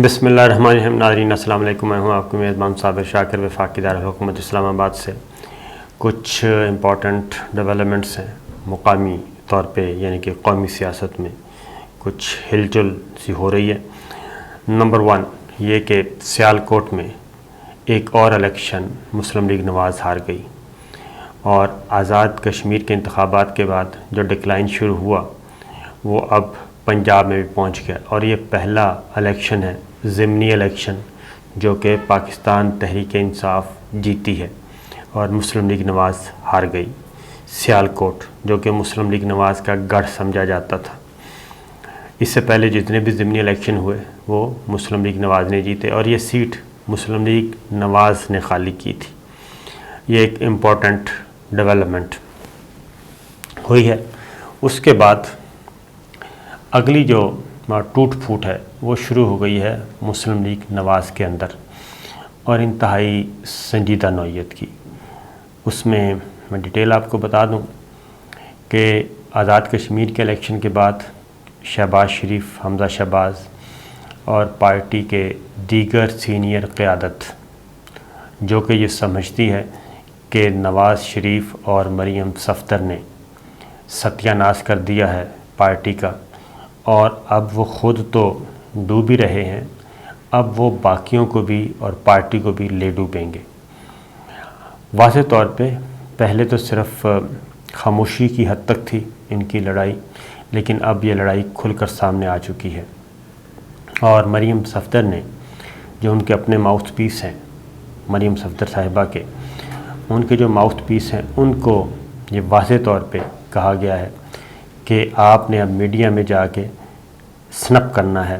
بسم اللہ الرحمن الرحیم. ناظرین السلام علیکم. میں ہوں آپ کو میزبان صابر شاکر وفاقی دارالحکومت اسلام آباد سے. کچھ امپورٹنٹ ڈیولپمنٹس ہیں مقامی طور پہ، یعنی کہ قومی سیاست میں کچھ ہلچل سی ہو رہی ہے. نمبر 1 یہ کہ سیالکوٹ میں ایک اور الیکشن مسلم لیگ نواز ہار گئی، اور آزاد کشمیر کے انتخابات کے بعد جو ڈکلائن شروع ہوا وہ اب پنجاب میں بھی پہنچ گیا، اور یہ پہلا الیکشن ہے ضمنی الیکشن جو کہ پاکستان تحریک انصاف جیتی ہے، اور مسلم لیگ نواز ہار گئی. سیالکوٹ جو کہ مسلم لیگ نواز کا گڑھ سمجھا جاتا تھا، اس سے پہلے جتنے بھی ضمنی الیکشن ہوئے وہ مسلم لیگ نواز نے جیتے، اور یہ سیٹ مسلم لیگ نواز نے خالی کی تھی. یہ ایک امپورٹنٹ ڈیولپمنٹ ہوئی ہے. اس کے بعد اگلی جو ٹوٹ پھوٹ ہے وہ شروع ہو گئی ہے مسلم لیگ نواز کے اندر، اور انتہائی سنجیدہ نوعیت کی. اس میں ڈیٹیل آپ کو بتا دوں کہ آزاد کشمیر کے الیکشن کے بعد شہباز شریف، حمزہ شہباز اور پارٹی کے دیگر سینئر قیادت جو کہ یہ سمجھتی ہے کہ نواز شریف اور مریم صفدر نے ستیہ ناش کر دیا ہے پارٹی کا، اور اب وہ خود تو ڈوب ہی رہے ہیں، اب وہ باقیوں کو بھی اور پارٹی کو بھی لے ڈوبیں گے. واضح طور پہ پہلے تو صرف خاموشی کی حد تک تھی ان کی لڑائی، لیکن اب یہ لڑائی کھل کر سامنے آ چکی ہے. اور مریم صفدر نے، جو ان کے اپنے ماؤتھ پیس ہیں مریم صفدر صاحبہ کے، ان کے جو ماؤتھ پیس ہیں ان کو یہ واضح طور پہ کہا گیا ہے کہ آپ نے اب میڈیا میں جا کے سنپ کرنا ہے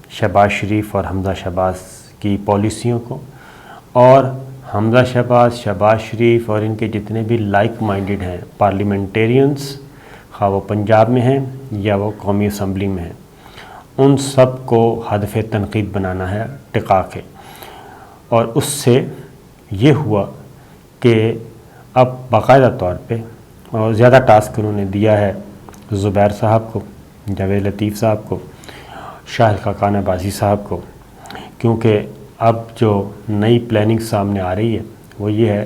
شہباز شریف اور حمزہ شہباز کی پالیسیوں کو، اور حمزہ شہباز، شہباز شریف اور ان کے جتنے بھی لائک مائنڈڈ ہیں پارلیمنٹیرینز، خواہ وہ پنجاب میں ہیں یا وہ قومی اسمبلی میں ہیں، ان سب کو ہدف تنقید بنانا ہے ٹکا کے. اور اس سے یہ ہوا کہ اب باقاعدہ طور پہ اور زیادہ ٹاسک انہوں نے دیا ہے زبیر صاحب کو، جاوید لطیف صاحب کو، شاہد خاقان عباسی صاحب کو، کیونکہ اب جو نئی پلاننگ سامنے آ رہی ہے وہ یہ ہے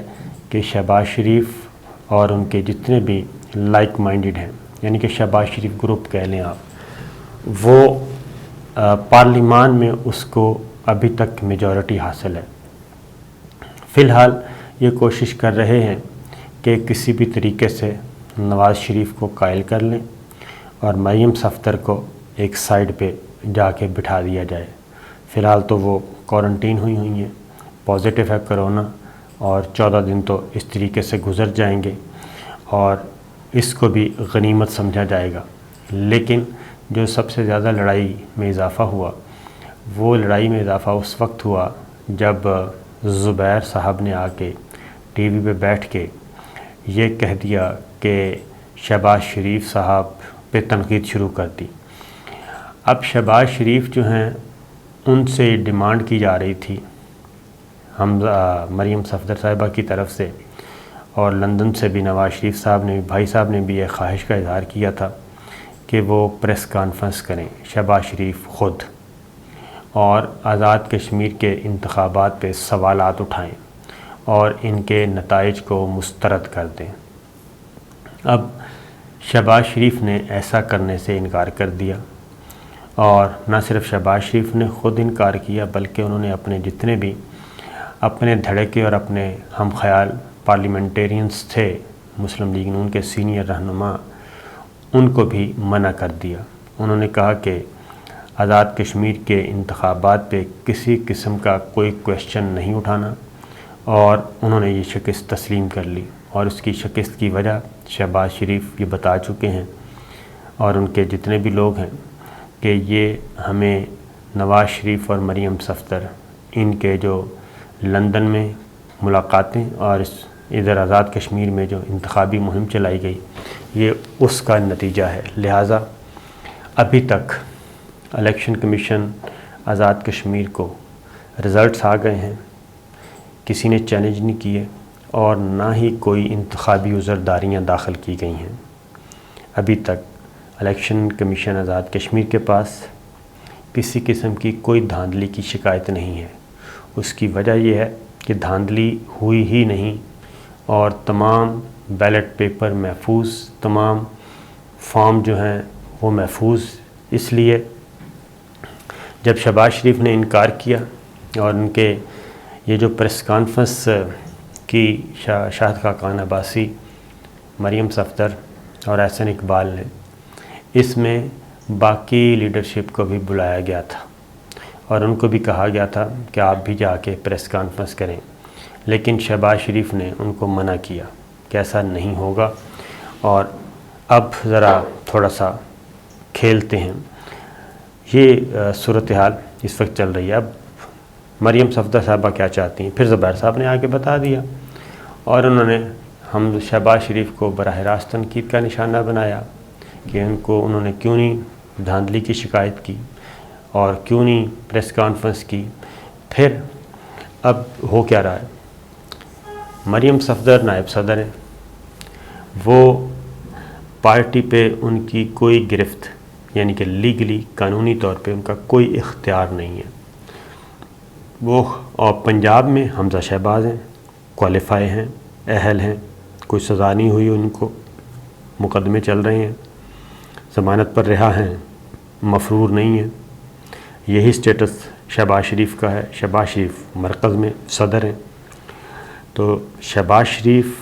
کہ شہباز شریف اور ان کے جتنے بھی لائک مائنڈڈ ہیں، یعنی کہ شہباز شریف گروپ کہہ لیں آپ، وہ پارلیمان میں اس کو ابھی تک میجورٹی حاصل ہے. فی الحال یہ کوشش کر رہے ہیں کہ کسی بھی طریقے سے نواز شریف کو قائل کر لیں اور مریم صفدر کو ایک سائیڈ پہ جا کے بٹھا دیا جائے. فی الحال تو وہ کوارنٹین ہوئی ہیں، پازیٹیو ہے کرونا، اور 14 دن تو اس طریقے سے گزر جائیں گے اور اس کو بھی غنیمت سمجھا جائے گا. لیکن جو سب سے زیادہ لڑائی میں اضافہ ہوا، وہ لڑائی میں اضافہ اس وقت ہوا جب زبیر صاحب نے آ کے ٹی وی پہ بیٹھ کے یہ کہہ دیا کہ شہباز شریف صاحب پہ تنقید شروع کر دی. اب شہباز شریف جو ہیں ان سے ڈیمانڈ کی جا رہی تھی مریم صفدر صاحبہ کی طرف سے، اور لندن سے بھی نواز شریف صاحب نے، بھائی صاحب نے بھی یہ خواہش کا اظہار کیا تھا کہ وہ پریس کانفرنس کریں شہباز شریف خود، اور آزاد کشمیر کے انتخابات پہ سوالات اٹھائیں اور ان کے نتائج کو مسترد کر دیں. اب شہباز شریف نے ایسا کرنے سے انکار کر دیا، اور نہ صرف شہباز شریف نے خود انکار کیا بلکہ انہوں نے اپنے جتنے بھی اپنے دھڑکے اور اپنے ہم خیال پارلیمنٹیرینز تھے مسلم لیگ نون کے سینئر رہنما، ان کو بھی منع کر دیا. انہوں نے کہا کہ آزاد کشمیر کے انتخابات پہ کسی قسم کا کوئی کویشچن نہیں اٹھانا، اور انہوں نے یہ شکست تسلیم کر لی. اور اس کی شکست کی وجہ شہباز شریف یہ بتا چکے ہیں، اور ان کے جتنے بھی لوگ ہیں، کہ یہ ہمیں نواز شریف اور مریم صفدر ان کے جو لندن میں ملاقاتیں اور ادھر آزاد کشمیر میں جو انتخابی مہم چلائی گئی، یہ اس کا نتیجہ ہے. لہٰذا ابھی تک الیکشن کمیشن آزاد کشمیر کو رزلٹس آ گئے ہیں، کسی نے چیلنج نہیں کیے، اور نہ ہی کوئی انتخابی عذرداریاں داخل کی گئی ہیں. ابھی تک الیکشن کمیشن آزاد کشمیر کے پاس کسی قسم کی کوئی دھاندلی کی شکایت نہیں ہے۔ اس کی وجہ یہ ہے کہ دھاندلی ہوئی ہی نہیں اور تمام بیلٹ پیپر محفوظ، تمام فارم جو ہیں وہ محفوظ۔ اس لیے جب شہباز شریف نے انکار کیا اور ان کے یہ جو پریس کانفرنس کی شاہد خاقان عباسی، مریم صفدر اور احسن اقبال نے، اس میں باقی لیڈرشپ کو بھی بلایا گیا تھا اور ان کو بھی کہا گیا تھا کہ آپ بھی جا کے پریس کانفرنس کریں، لیکن شہباز شریف نے ان کو منع کیا کہ ایسا نہیں ہوگا۔ اور اب ذرا تھوڑا سا کھیلتے ہیں، یہ صورتحال اس وقت چل رہی ہے۔ اب مریم صفدر صاحبہ کیا چاہتی ہیں، پھر زبیر صاحب نے آگے بتا دیا اور انہوں نے ہم شہباز شریف کو براہ راست تنقید کا نشانہ بنایا کہ انہوں نے کیوں نہیں دھاندلی کی شکایت کی اور کیوں نہیں پریس کانفرنس کی۔ پھر اب ہو کیا رہا ہے، مریم صفدر نائب صدر ہیں، وہ پارٹی پہ ان کی کوئی گرفت یعنی کہ لیگلی قانونی طور پہ ان کا کوئی اختیار نہیں ہے۔ وہ اور پنجاب میں حمزہ شہباز ہیں، کوالیفائی ہیں، اہل ہیں، کوئی سزا نہیں ہوئی ان کو، مقدمے چل رہے ہیں، ضمانت پر رہا ہیں، مفرور نہیں ہیں۔ یہی سٹیٹس شہباز شریف کا ہے۔ شہباز شریف مرکز میں صدر ہیں، تو شہباز شریف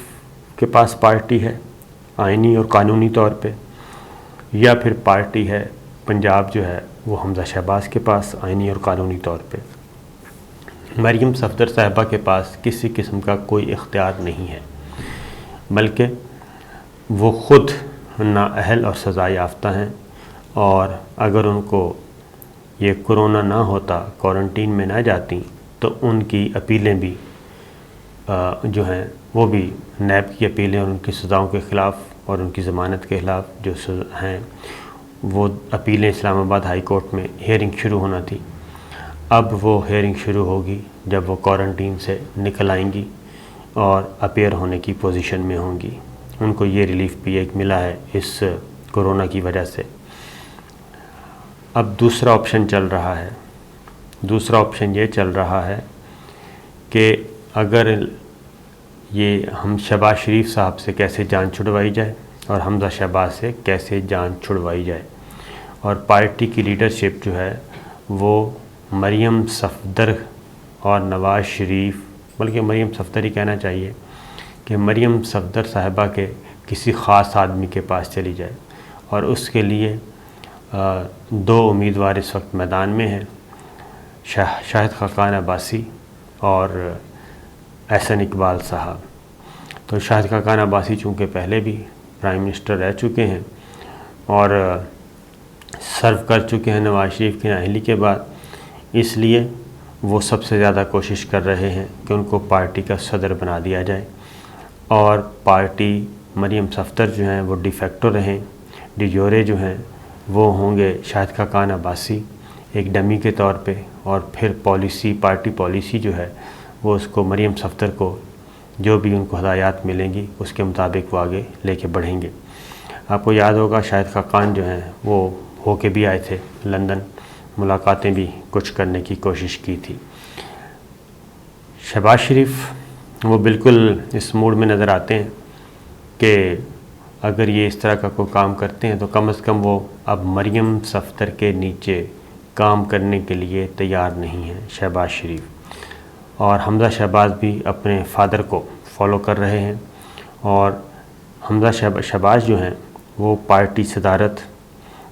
کے پاس پارٹی ہے آئینی اور قانونی طور پہ، یا پھر پارٹی ہے پنجاب جو ہے وہ حمزہ شہباز کے پاس آئینی اور قانونی طور پہ۔ مریم صفدر صاحبہ کے پاس کسی قسم کا کوئی اختیار نہیں ہے، بلکہ وہ خود نااہل اور سزا یافتہ ہیں، اور اگر ان کو یہ کرونا نہ ہوتا، کوارنٹین میں نہ جاتی، تو ان کی اپیلیں بھی جو ہیں وہ بھی نیب کی اپیلیں اور ان کی سزاؤں کے خلاف اور ان کی ضمانت کے خلاف جو ہیں وہ اپیلیں اسلام آباد ہائی کورٹ میں ہیئرنگ شروع ہونا تھی۔ اب وہ ہیئرنگ شروع ہوگی جب وہ کوارنٹین سے نکل آئیں گی اور اپیئر ہونے کی پوزیشن میں ہوں گی۔ ان کو یہ ریلیف بھی ایک ملا ہے اس کرونا کی وجہ سے۔ اب دوسرا آپشن چل رہا ہے، دوسرا آپشن یہ چل رہا ہے کہ اگر یہ ہم شہباز شریف صاحب سے کیسے جان چھڑوائی جائے اور حمزہ شہباز سے کیسے جان چھڑوائی جائے، اور پارٹی کی لیڈرشپ جو ہے وہ مریم صفدر اور نواز شریف، بلکہ مریم صفدر ہی کہنا چاہیے کہ مریم صفدر صاحبہ کے کسی خاص آدمی کے پاس چلی جائے، اور اس کے لیے دو امیدوار اس وقت میدان میں ہیں، شاہد خاقان عباسی اور احسن اقبال صاحب۔ تو شاہد خاقان عباسی چونکہ پہلے بھی پرائم منسٹر رہ چکے ہیں اور سرو کر چکے ہیں نواز شریف کی نااہلی کے بعد، اس لیے وہ سب سے زیادہ کوشش کر رہے ہیں کہ ان کو پارٹی کا صدر بنا دیا جائے، اور پارٹی مریم صفدر جو ہیں وہ ڈی فیکٹو رہیں، ڈی جورے جو ہیں وہ ہوں گے شاہد خاقان عباسی ایک ڈمی کے طور پہ، اور پھر پارٹی پالیسی جو ہے وہ اس کو مریم صفدر کو جو بھی ان کو ہدایات ملیں گی اس کے مطابق وہ آگے لے کے بڑھیں گے۔ آپ کو یاد ہوگا شاہد خاقان جو ہیں وہ ہو کے بھی آئے تھے لندن، ملاقاتیں بھی کچھ کرنے کی کوشش کی تھی۔ شہباز شریف وہ بالکل اس موڈ میں نظر آتے ہیں کہ اگر یہ اس طرح کا کوئی کام کرتے ہیں تو کم از کم وہ اب مریم صفدر کے نیچے کام کرنے کے لیے تیار نہیں ہیں شہباز شریف، اور حمزہ شہباز بھی اپنے فادر کو فالو کر رہے ہیں، اور حمزہ شہباز جو ہیں وہ پارٹی صدارت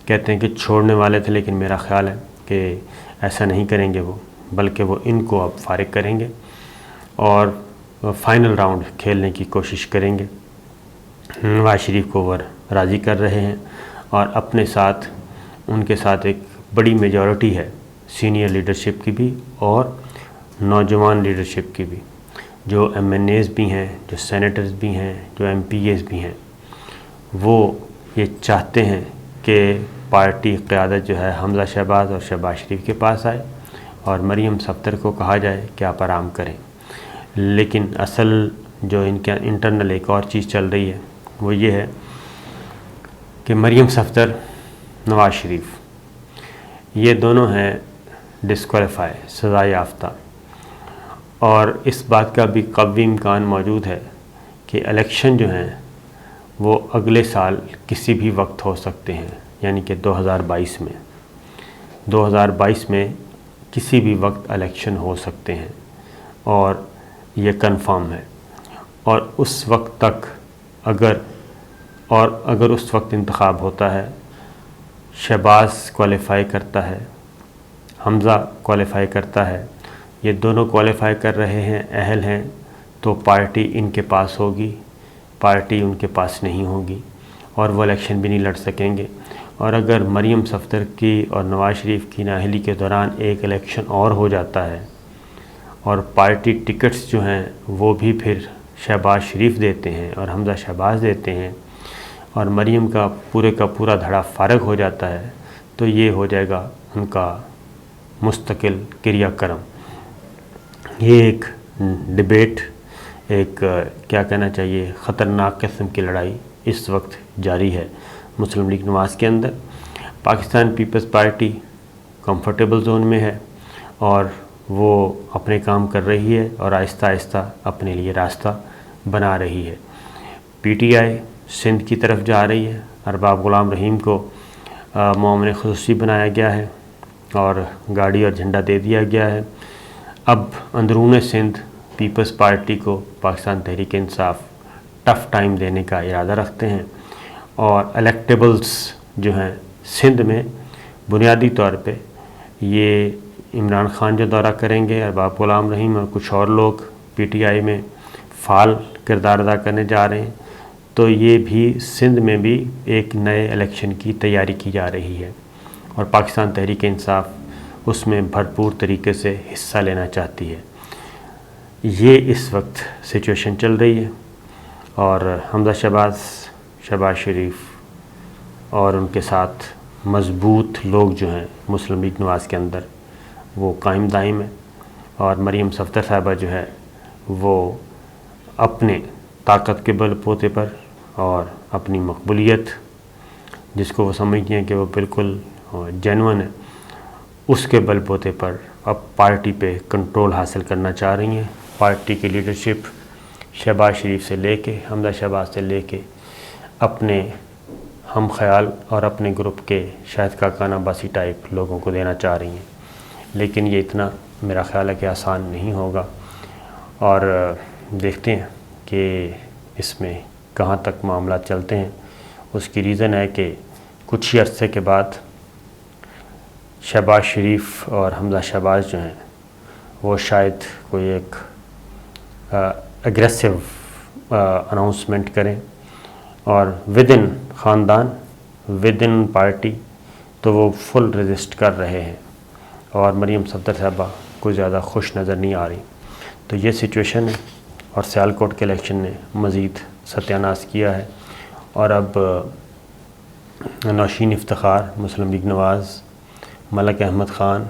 کہتے ہیں کہ چھوڑنے والے تھے، لیکن میرا خیال ہے کہ ایسا نہیں کریں گے وہ، بلکہ وہ ان کو اب فارغ کریں گے اور فائنل راؤنڈ کھیلنے کی کوشش کریں گے۔ نواز شریف کو وہ راضی کر رہے ہیں، اور اپنے ساتھ ان کے ساتھ ایک بڑی میجورٹی ہے سینئر لیڈرشپ کی بھی اور نوجوان لیڈرشپ کی بھی، جو ایم این ایز بھی ہیں، جو سینیٹرز بھی ہیں، جو ایم پی ایز بھی ہیں۔ وہ یہ چاہتے ہیں کہ پارٹی قیادت جو ہے حمزہ شہباز اور شہباز شریف کے پاس آئے اور مریم صفدر کو کہا جائے کہ آپ آرام کریں، لیکن اصل جو ان کے انٹرنل ایک اور چیز چل رہی ہے وہ یہ ہے کہ مریم صفدر، نواز شریف یہ دونوں ہیں ڈسکوالیفائی، سزا یافتہ، اور اس بات کا بھی قوی امکان موجود ہے کہ الیکشن جو ہیں وہ اگلے سال کسی بھی وقت ہو سکتے ہیں، یعنی کہ 2022 میں کسی بھی وقت الیکشن ہو سکتے ہیں، اور یہ کنفرم ہے۔ اور اس وقت تک اگر اس وقت انتخاب ہوتا ہے، شہباز کوالیفائی کرتا ہے، حمزہ کوالیفائی کرتا ہے، یہ دونوں کوالیفائی کر رہے ہیں، اہل ہیں، تو پارٹی ان کے پاس ہوگی، پارٹی ان کے پاس نہیں ہوگی، اور وہ الیکشن بھی نہیں لڑ سکیں گے۔ اور اگر مریم صفدر کی اور نواز شریف کی نااہلی کے دوران ایک الیکشن اور ہو جاتا ہے، اور پارٹی ٹکٹس جو ہیں وہ بھی پھر شہباز شریف دیتے ہیں اور حمزہ شہباز دیتے ہیں، اور مریم کا پورا دھڑا فارغ ہو جاتا ہے، تو یہ ہو جائے گا ان کا مستقل کریا کرم۔ یہ ایک ڈیبیٹ، ایک کیا کہنا چاہیے، خطرناک قسم کی لڑائی اس وقت جاری ہے مسلم لیگ نواز کے اندر۔ پاکستان پیپلز پارٹی کمفرٹیبل زون میں ہے، اور وہ اپنے کام کر رہی ہے، اور آہستہ آہستہ اپنے لیے راستہ بنا رہی ہے۔ پی ٹی آئی سندھ کی طرف جا رہی ہے، ارباب غلام رحیم کو معاون خصوصی بنایا گیا ہے اور گاڑی اور جھنڈا دے دیا گیا ہے۔ اب اندرون سندھ پیپلز پارٹی کو پاکستان تحریک انصاف ٹف ٹائم دینے کا ارادہ رکھتے ہیں، اور الیکٹیبلز جو ہیں سندھ میں بنیادی طور پہ یہ عمران خان جو دورہ کریں گے، ارباب غلام رحیم اور کچھ اور لوگ پی ٹی آئی میں فعال کردار ادا کرنے جا رہے ہیں، تو یہ بھی سندھ میں بھی ایک نئے الیکشن کی تیاری کی جا رہی ہے، اور پاکستان تحریک انصاف اس میں بھرپور طریقے سے حصہ لینا چاہتی ہے۔ یہ اس وقت سچویشن چل رہی ہے، اور حمزہ شہباز شریف اور ان کے ساتھ مضبوط لوگ جو ہیں مسلم لیگ نواز کے اندر وہ قائم دائم ہے، اور مریم صفدر صاحبہ جو ہے وہ اپنے طاقت کے بل بوتے پر اور اپنی مقبولیت جس کو وہ سمجھتی ہیں کہ وہ بالکل جینون ہے، اس کے بل بوتے پر اب پارٹی پہ کنٹرول حاصل کرنا چاہ رہی ہیں۔ پارٹی کی لیڈرشپ شہباز شریف سے لے کے، حمزہ شہباز سے لے کے اپنے ہم خیال اور اپنے گروپ کے شاہد کاکان عباسی ٹائپ لوگوں کو دینا چاہ رہی ہیں، لیکن یہ اتنا میرا خیال ہے کہ آسان نہیں ہوگا، اور دیکھتے ہیں کہ اس میں کہاں تک معاملات چلتے ہیں۔ اس کی ریزن ہے کہ کچھ ہی عرصے کے بعد شہباز شریف اور حمزہ شہباز جو ہیں وہ شاید کوئی ایک اگریسو اناؤنسمنٹ کریں، اور ودن خاندان، ودن پارٹی تو وہ فل ریزسٹ کر رہے ہیں، اور مریم صفدر صاحبہ کوئی زیادہ خوش نظر نہیں آ رہی۔ تو یہ سچویشن ہے، اور سیالکوٹ کے الیکشن نے مزید ستیاناز کیا ہے، اور اب نوشین افتخار، مسلم لیگ نواز، ملک احمد خان،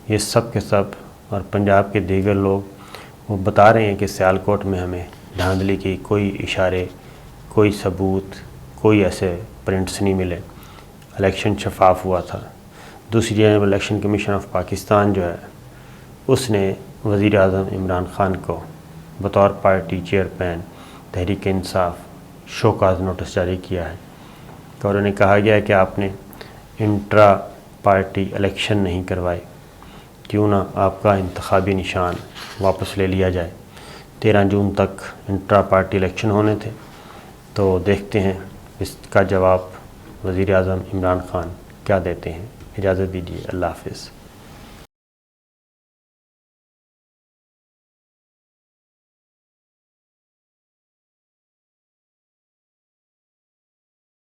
یہ سب کے سب اور پنجاب کے دیگر لوگ وہ بتا رہے ہیں کہ سیالکوٹ میں ہمیں دھاندلی کی کوئی اشارے، کوئی ثبوت، کوئی ایسے پرنٹس نہیں ملے، الیکشن شفاف ہوا تھا۔ دوسری جانب الیکشن کمیشن آف پاکستان جو ہے اس نے وزیر اعظم عمران خان کو بطور party chairman Tehreek Insaf show cause notice جاری کیا ہے، اور انہیں کہا گیا ہے کہ آپ نے انٹرا پارٹی الیکشن نہیں کروائے، کیوں نہ آپ کا انتخابی نشان واپس لے لیا جائے۔ 13 جون تک انٹرا پارٹی الیکشن ہونے تھے، تو دیکھتے ہیں اس کا جواب وزیر اعظم عمران خان کیا دیتے ہیں۔ اجازت دیجیے، اللہ حافظ۔